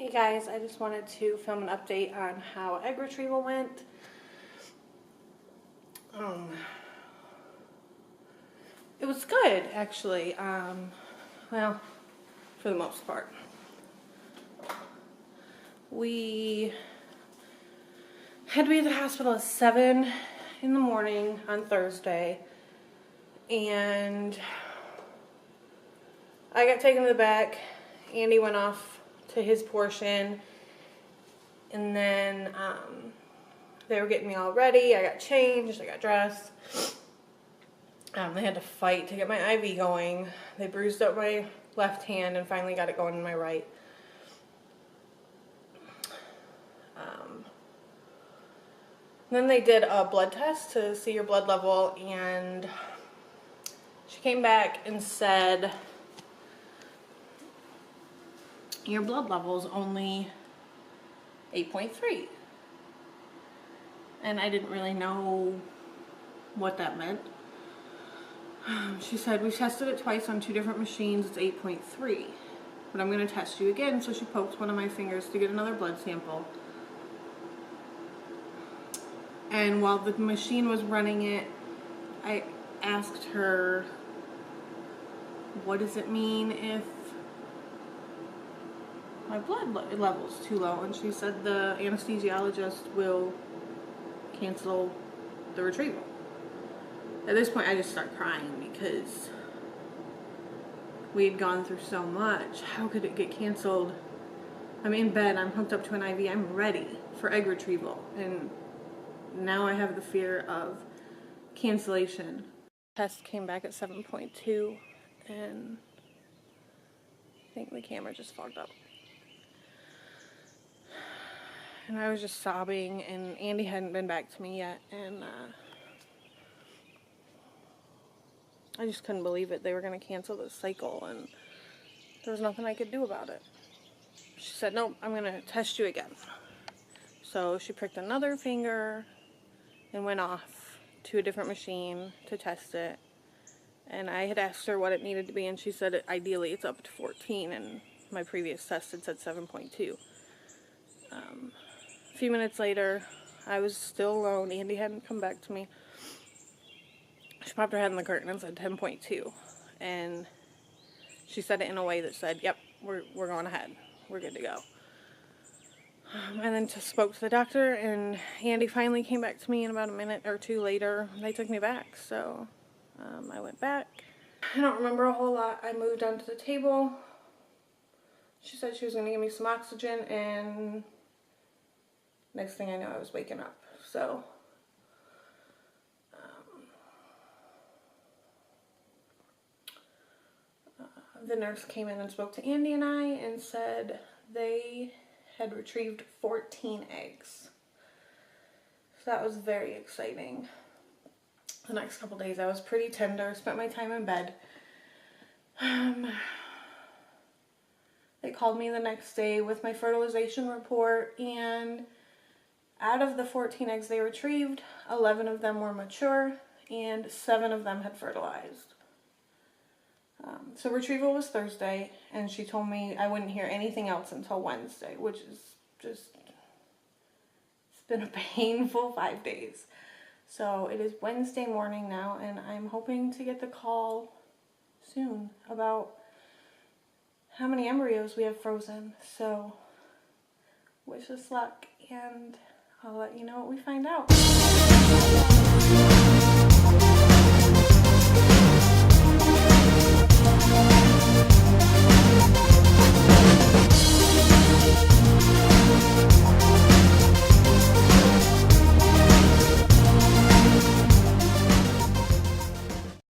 Hey guys, I just wanted to film an update on how egg retrieval went. It was good, actually. Well, for the most part. We had to be at the hospital at 7 in the morning on Thursday, and I got taken to the back. Andy went off to his portion, and then they were getting me all ready. I got changed, I got dressed. They had to fight to get my IV going. They bruised up my left hand and finally got it going in my right. Then they did a blood test to see your blood level, and she came back and said, your blood level is only 8.3. And I didn't really know what that meant. She said, we've tested it twice on 2 different machines, it's 8.3. But I'm going to test you again. So she poked one of my fingers to get another blood sample. And while the machine was running it, I asked her, what does it mean if my blood level's too low? And she said the anesthesiologist will cancel the retrieval. At this point, I just start crying because we had gone through so much. How could it get canceled? I'm in bed, I'm hooked up to an IV, I'm ready for egg retrieval, and now I have the fear of cancellation. Test came back at 7.2, and I think the camera just fogged up. And I was just sobbing, and Andy hadn't been back to me yet, and I just couldn't believe it. They were going to cancel this cycle, and there was nothing I could do about it. She said, nope, I'm going to test you again. So she pricked another finger and went off to a different machine to test it. And I had asked her what it needed to be, and she said ideally it's up to 14, and my previous test had said 7.2. A few minutes later, I was still alone. Andy hadn't come back to me. She popped her head in the curtain and said 10.2. And she said it in a way that said, yep, we're going ahead. We're good to go. And then just spoke to the doctor, and Andy finally came back to me, in about a minute or two later. They took me back, so I went back. I don't remember a whole lot. I moved onto the table. She said she was going to give me some oxygen, and next thing I know, I was waking up. So the nurse came in and spoke to Andy and I and said they had retrieved 14 eggs. So that was very exciting. The next couple days I was pretty tender, spent my time in bed. They called me the next day with my fertilization report, and out of the 14 eggs they retrieved, 11 of them were mature and 7 of them had fertilized. So retrieval was Thursday, and she told me I wouldn't hear anything else until Wednesday, which is just, it's been a painful 5 days. So it is Wednesday morning now, and I'm hoping to get the call soon about how many embryos we have frozen. So wish us luck, and I'll let you know what we find out.